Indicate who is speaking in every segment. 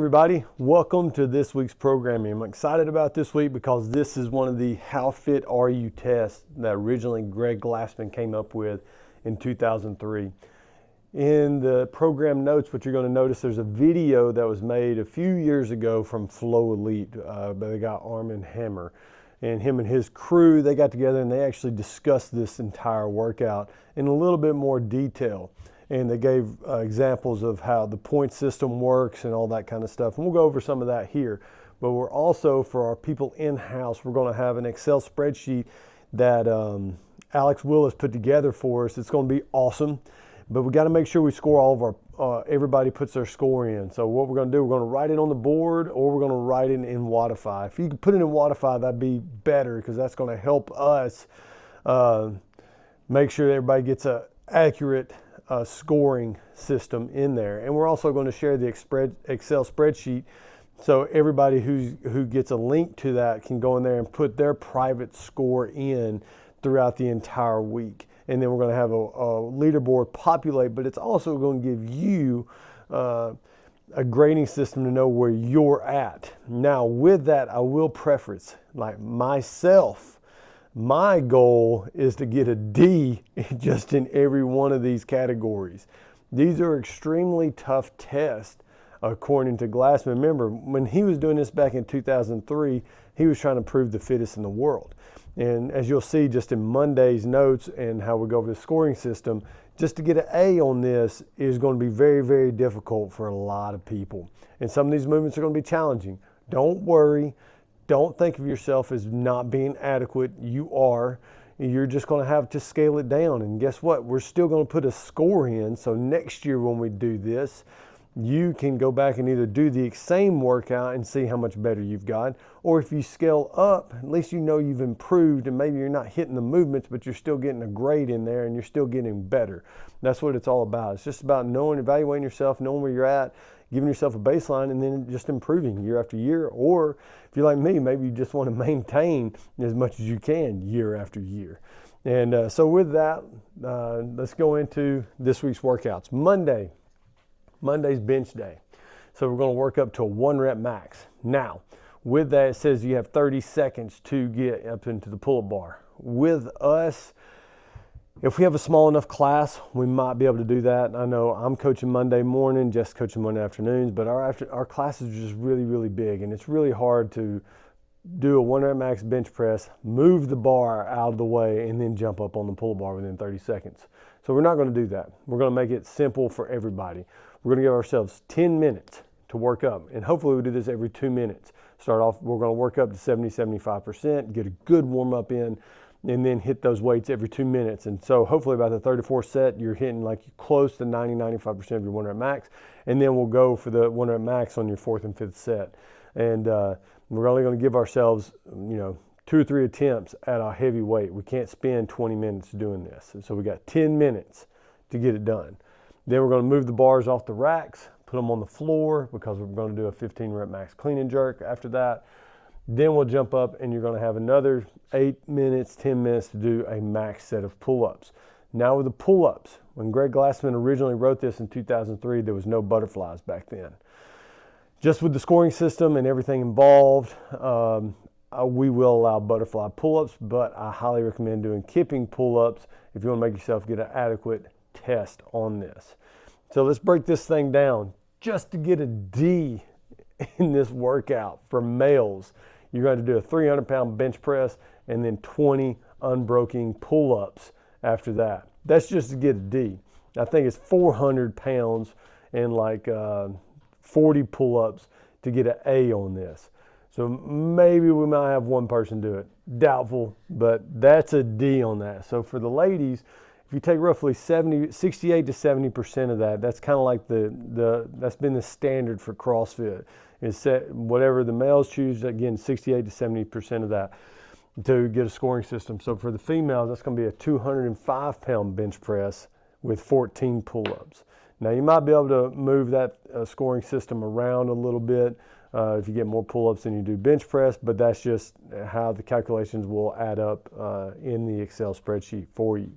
Speaker 1: Everybody, welcome to this week's programming. I'm excited about this week because this is one of the How Fit Are You tests that originally Greg Glassman came up with in 2003. In the program notes, what you're going to notice, there's a video that was made a few years ago from Flow Elite by the guy Arm & Hammer. And him and his crew, they got together and they actually discussed this entire workout in a little bit more detail. And they gave examples of how the point system works and all that kind of stuff. And we'll go over some of that here. But we're also, for our people in-house, we're going to have an Excel spreadsheet that Alex Willis put together for us. It's going to be awesome. But we got to make sure we score all of our, everybody puts their score in. So what we're going to do, we're going to write it on the board or we're going to write it in Wodify. If you could put it in Wodify, that'd be better because that's going to help us make sure everybody gets an accurate scoring system in there. And we're also going to share the Excel spreadsheet so everybody who gets a link to that can go in there and put their private score in throughout the entire week. And then we're going to have a leaderboard populate, but it's also going to give you a grading system to know where you're at. Now with that, I will preface, like myself, my goal is to get a D just in every one of these categories. These are extremely tough tests, according to Glassman. Remember, when he was doing this back in 2003, he was trying to prove the fittest in the world. And as you'll see just in Monday's notes and how we go over the scoring system, just to get an A on this is going to be very, very difficult for a lot of people. And some of these movements are going to be challenging. Don't worry. Don't think of yourself as not being adequate. You are. You're just going to have to scale it down. And guess what? We're still going to put a score in. So next year when we do this, you can go back and either do the same workout and see how much better you've got. Or if you scale up, at least you know you've improved and maybe you're not hitting the movements, but you're still getting a grade in there and you're still getting better. That's what it's all about. It's just about knowing, evaluating yourself, knowing where you're at, giving yourself a baseline, and then just improving year after year. Or if you're like me, maybe you just want to maintain as much as you can year after year. And so with that, let's go into this week's workouts. Monday's bench day. So we're going to work up to a 1 rep max. Now, with that, it says you have 30 seconds to get up into the pull-up bar. With us, if we have a small enough class, we might be able to do that. I know I'm coaching Monday morning, Jeff's coaching Monday afternoons, but our classes are just really, really big, and it's really hard to do a 1 rep max bench press, move the bar out of the way, and then jump up on the pull-up bar within 30 seconds. So we're not going to do that. We're going to make it simple for everybody. We're going to give ourselves 10 minutes to work up, and hopefully we do this every 2 minutes. Start off, we're going to work up to 70-75%, get a good warm-up in, and then hit those weights every 2 minutes. And so hopefully by the 34th set, you're hitting like close to 90-95% of your 1 rep max. And then we'll go for the 1 rep max on your 4th and 5th set. And we're only going to give ourselves, 2 or 3 attempts at a heavy weight. We can't spend 20 minutes doing this. And so we got 10 minutes to get it done. Then we're going to move the bars off the racks, put them on the floor because we're going to do a 15 rep max clean and jerk after that. Then we'll jump up and you're going to have another 8 minutes, 10 minutes to do a max set of pull-ups. Now with the pull-ups, when Greg Glassman originally wrote this in 2003, there was no butterflies back then. Just with the scoring system and everything involved, we will allow butterfly pull-ups, but I highly recommend doing kipping pull-ups if you want to make yourself get an adequate test on this. So let's break this thing down. Just to get a D in this workout for males, you're going to do a 300-pound bench press and then 20 unbroken pull-ups after that. That's just to get a D. I think it's 400 pounds and like 40 pull-ups to get an A on this. So maybe we might have one person do it. Doubtful, but that's a D on that. So for the ladies, if you take roughly 68 to 70% of that, that's kind of like that's been the standard for CrossFit. Is set whatever the males choose, again, 68 to 70% of that to get a scoring system. So for the females, that's going to be a 205-pound bench press with 14 pull-ups. Now you might be able to move that scoring system around a little bit if you get more pull-ups than you do bench press, but that's just how the calculations will add up in the Excel spreadsheet for you.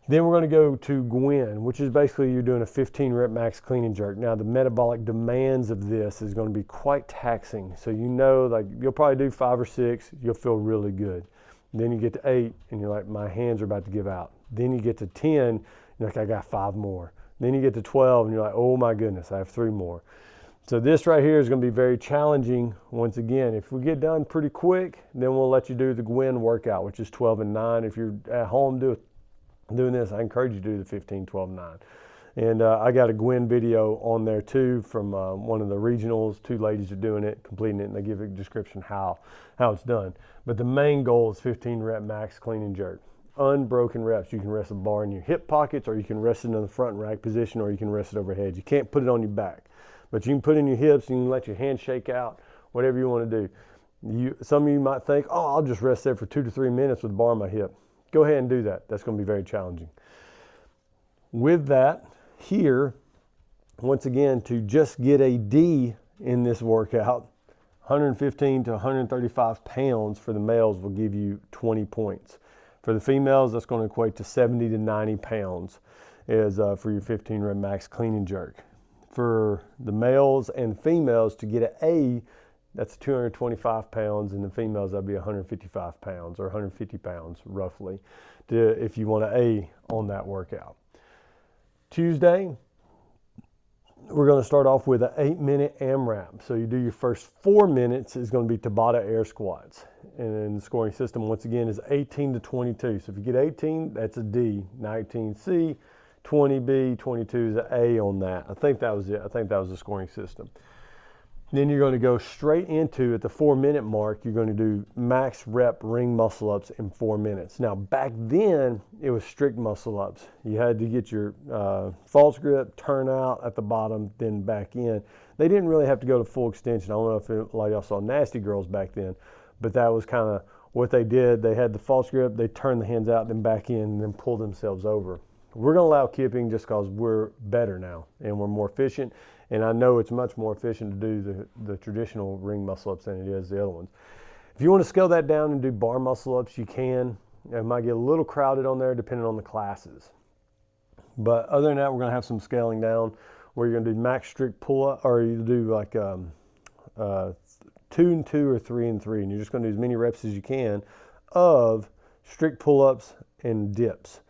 Speaker 1: Then we're going to go to Gwen, which is basically you're doing a 15 rep max clean and jerk. Now the metabolic demands of this is going to be quite taxing. So you know, like you'll probably do 5 or 6, you'll feel really good. Then you get to 8 and you're like, my hands are about to give out. Then you get to 10, you're like, I got 5 more. Then you get to 12 and you're like, oh my goodness, I have 3 more. So this right here is going to be very challenging. Once again, if we get done pretty quick, then we'll let you do the Gwen workout, which is 12 and 9. If you're at home doing this, I encourage you to do the 15, 12, 9. And I got a Gwen video on there too from one of the regionals. 2 ladies are doing it, completing it, and they give a description how it's done. But the main goal is 15 rep max clean and jerk. Unbroken reps. You can rest the bar in your hip pockets, or you can rest it in the front rack position, or you can rest it overhead. You can't put it on your back, but you can put it in your hips, you can let your hands shake out, whatever you want to do. Some of you might think, oh, I'll just rest there for 2 to 3 minutes with the bar on my hip. Go ahead and do that. That's going to be very challenging. With that, here, once again, to just get a D in this workout, 115 to 135 pounds for the males will give you 20 points. For the females, that's going to equate to 70 to 90 pounds is for your 15 rep max clean and jerk. For the males and females to get an A, that's 225 pounds, and the females, that'd be 155 pounds or 150 pounds roughly if you want an A on that workout. Tuesday, we're going to start off with an 8-minute AMRAP. So you do your first 4 minutes is going to be Tabata air squats. And then the scoring system, once again, is 18 to 22. So if you get 18, that's a D. 19 C, 20 B, 22 is an A on that. I think that was it. I think that was the scoring system. Then you're going to go straight into, at the 4-minute mark, you're going to do max rep ring muscle ups in 4 minutes. Now, back then, it was strict muscle ups. You had to get your false grip, turn out at the bottom, then back in. They didn't really have to go to full extension. I don't know if a lot of y'all saw Nasty Girls back then, but that was kind of what they did. They had the false grip, they turned the hands out, then back in, and then pulled themselves over. We're going to allow kipping just because we're better now and we're more efficient. And I know it's much more efficient to do the traditional ring muscle ups than it is the other ones. If you want to scale that down and do bar muscle ups, you can. It might get a little crowded on there depending on the classes. But other than that, we're going to have some scaling down where you're going to do max strict pull up, or you do like 2 and 2 or 3 and 3. And you're just going to do as many reps as you can of strict pull ups and dips.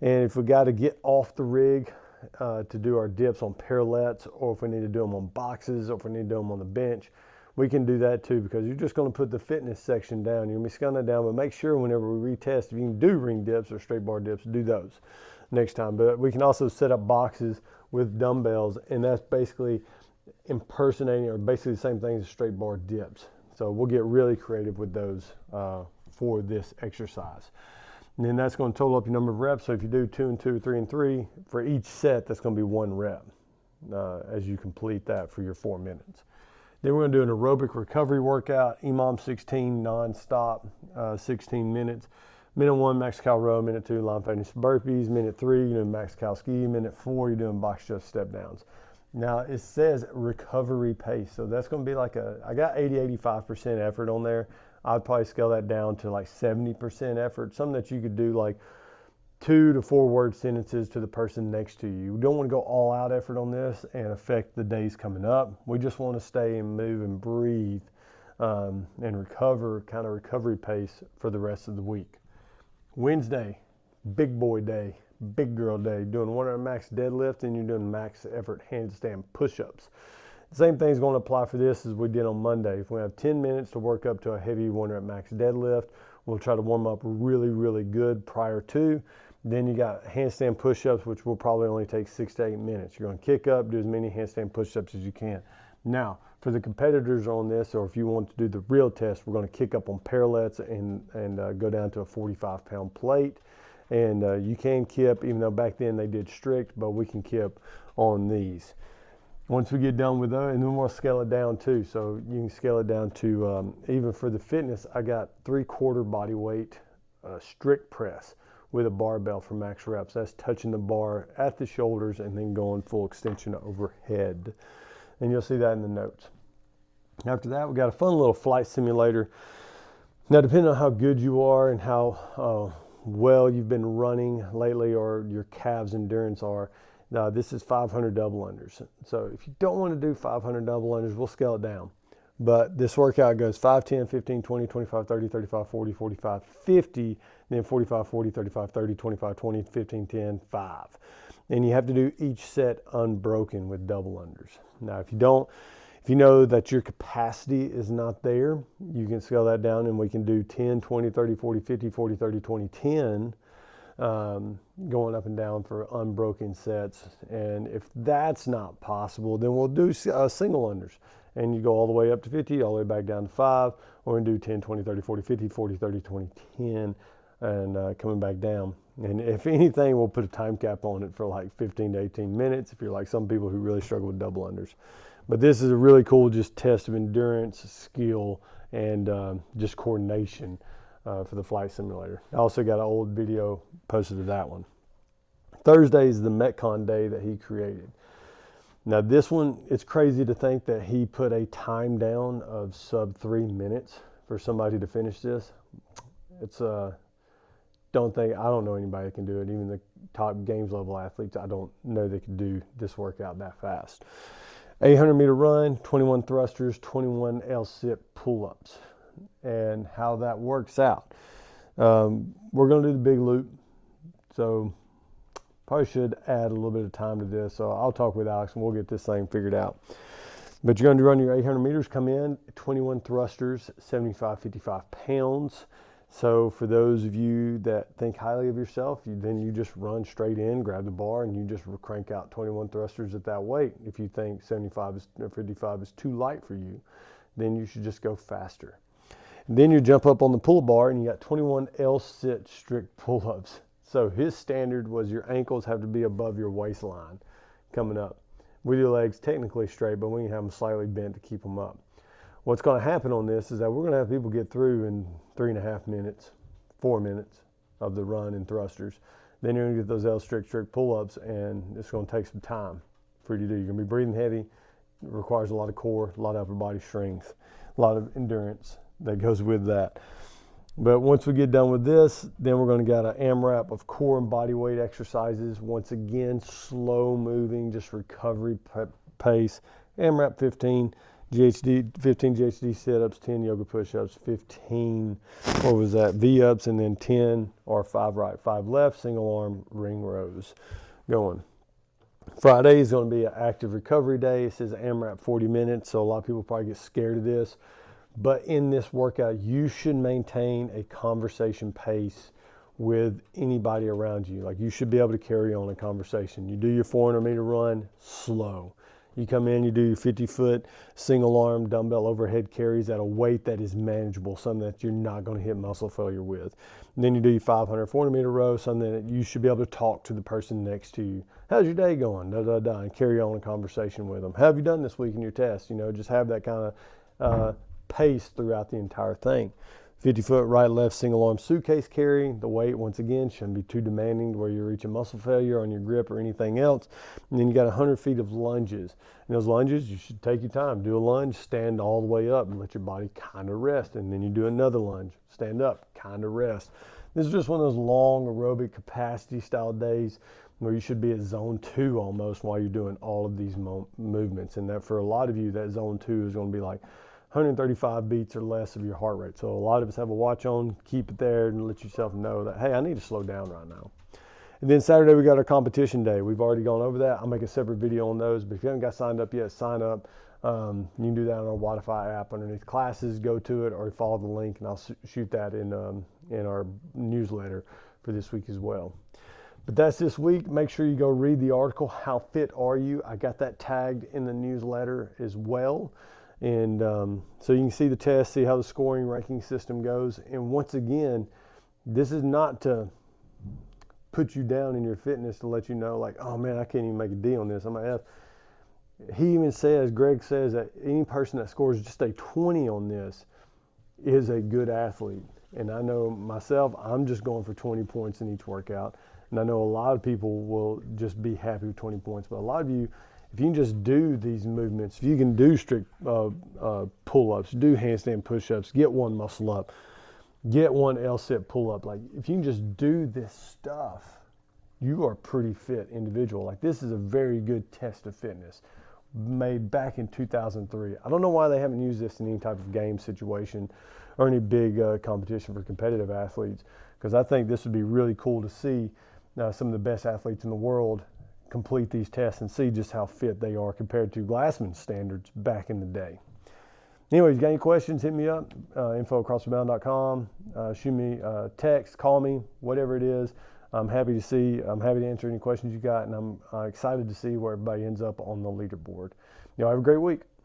Speaker 1: And if we got to get off the rig to do our dips on parallettes, or if we need to do them on boxes, or if we need to do them on the bench, we can do that too, because you're just going to put the fitness section down. You're going to be scaling that down, but make sure whenever we retest, if you can do ring dips or straight bar dips, do those next time. But we can also set up boxes with dumbbells, and that's basically impersonating or basically the same thing as straight bar dips. So we'll get really creative with those for this exercise. And then that's going to total up your number of reps. So if you do 2 and 2, 3 and 3, for each set, that's going to be 1 rep as you complete that for your 4 minutes. Then we're going to do an aerobic recovery workout, EMOM 16 non-stop, 16 minutes. Minute 1, max cal row. Minute 2, line fitness burpees. Minute 3, you're doing max cal ski. Minute 4, you're doing box jump step downs. Now it says recovery pace. So that's going to be like I got 80-85% effort on there. I'd probably scale that down to like 70% effort, something that you could do like 2 to 4 word sentences to the person next to you. You don't want to go all out effort on this and affect the days coming up. We just want to stay and move and breathe and recover, kind of recovery pace for the rest of the week. Wednesday, big boy day, big girl day, doing 100 max deadlift, and you're doing max effort handstand push-ups. Same thing is going to apply for this as we did on Monday. If we have 10 minutes to work up to a heavy 1 max deadlift, we'll try to warm up really, really good prior to. Then you got handstand push-ups, which will probably only take 6 to 8 minutes. You're going to kick up, do as many handstand push-ups as you can. Now, for the competitors on this, or if you want to do the real test, we're going to kick up on parallettes and go down to a 45-pound plate. And you can kip, even though back then they did strict, but we can kip on these. Once we get done with that, and then we'll scale it down too. So you can scale it down to, even for the fitness, I got 3/4 body weight strict press with a barbell for max reps. That's touching the bar at the shoulders and then going full extension overhead. And you'll see that in the notes. After that, we got a fun little flight simulator. Now, depending on how good you are and how well you've been running lately or your calves endurance are. Now this is 500 double unders. So if you don't want to do 500 double unders, we'll scale it down. But this workout goes 5, 10, 15, 20, 25, 30, 35, 40, 45, 50, then 45, 40, 35, 30, 25, 20, 15, 10, 5. And you have to do each set unbroken with double unders. Now, if you know that your capacity is not there, you can scale that down and we can do 10, 20, 30, 40, 50, 40, 30, 20, 10, going up and down for unbroken sets. And if that's not possible, then we'll do single unders. And you go all the way up to 50, all the way back down to 5, or we can do 10, 20, 30, 40, 50, 40, 30, 20, 10, and coming back down. And if anything, we'll put a time cap on it for like 15 to 18 minutes if you're like some people who really struggle with double unders. But this is a really cool just test of endurance, skill, and just coordination for the flight simulator. I also got an old video posted to that one. Thursday is the Metcon day that he created. Now this one, it's crazy to think that he put a time down of sub 3 minutes for somebody to finish this. It's I don't know anybody that can do it. Even the top games level athletes, I don't know they could do this workout that fast. 800 meter run, 21 thrusters, 21 L-sit pull-ups. And how that works out. We're going to do the big loop. So probably should add a little bit of time to this. So I'll talk with Alex and we'll get this thing figured out. But you're going to run your 800 meters, come in, 21 thrusters, 75, 55 pounds. So for those of you that think highly of yourself, then you just run straight in, grab the bar, and you just crank out 21 thrusters at that weight. If you think 75 or 55 is too light for you, then you should just go faster. And then you jump up on the pull-up bar and you got 21 L-sit strict pull-ups. So his standard was your ankles have to be above your waistline coming up. With your legs technically straight, but we can have them slightly bent to keep them up. What's going to happen on this is that we're going to have people get through in 3.5 minutes, 4 minutes of the run and thrusters. Then you're going to get those L-strict pull-ups, and it's going to take some time for you to do. You're going to be breathing heavy. It requires a lot of core, a lot of upper body strength, a lot of endurance that goes with that. But once we get done with this, then we're going to get an AMRAP of core and body weight exercises. Once again, slow moving, just recovery pace. AMRAP 15 GHD sit-ups, 10 yoga push-ups, 15, what was that, V-ups, and then 10 or 5 right, 5 left, single arm ring rows going. Friday is going to be an active recovery day. It says AMRAP 40 minutes, so a lot of people probably get scared of this. But in this workout, you should maintain a conversation pace with anybody around you. Like you should be able to carry on a conversation. You do your 400 meter run, slow. You come in, you do your 50-foot single arm dumbbell overhead carries at a weight that is manageable, something that you're not going to hit muscle failure with. And then you do your 500, 400 meter row, something that you should be able to talk to the person next to you. How's your day going? And carry on a conversation with them. How have you done this week in your test? You know, just have that kind of pace throughout the entire thing. 50-foot right, left, single arm suitcase carry. The weight, once again, shouldn't be too demanding to where you're reaching muscle failure on your grip or anything else. And then you got 100 feet of lunges. And those lunges, you should take your time. Do a lunge, stand all the way up and let your body kind of rest. And then you do another lunge, stand up, kind of rest. This is just one of those long aerobic capacity style days where you should be at zone 2 almost while you're doing all of these movements. And that for a lot of you, that zone 2 is going to be like 135 beats or less of your heart rate. So a lot of us have a watch on, keep it there and let yourself know that, hey, I need to slow down right now. And then Saturday, we got our competition day. We've already gone over that. I'll make a separate video on those, but if you haven't got signed up yet, sign up. You can do that on our Wi-Fi app underneath classes, go to it or follow the link and I'll shoot that in our newsletter for this week as well. But that's this week. Make sure you go read the article, How Fit Are You? I got that tagged in the newsletter as well. And so you can see the test, see how the scoring ranking system goes. And once again, this is not to put you down in your fitness to let you know like, oh man, I can't even make a D on this. He even says, Greg says that any person that scores just a 20 on this is a good athlete. And I know myself, I'm just going for 20 points in each workout. And I know a lot of people will just be happy with 20 points. But a lot of you, if you can just do these movements, if you can do strict pull-ups, do handstand push-ups, get one muscle up, get one L-sit pull-up. Like if you can just do this stuff, you are a pretty fit individual. Like this is a very good test of fitness made back in 2003. I don't know why they haven't used this in any type of game situation or any big competition for competitive athletes, because I think this would be really cool to see some of the best athletes in the world complete these tests and see just how fit they are compared to Glassman's standards back in the day. Anyways, got any questions, hit me up, info@crossfitbound.com, shoot me a text, call me, whatever it is. I'm happy to answer any questions you got, and I'm excited to see where everybody ends up on the leaderboard. Y'all have a great week.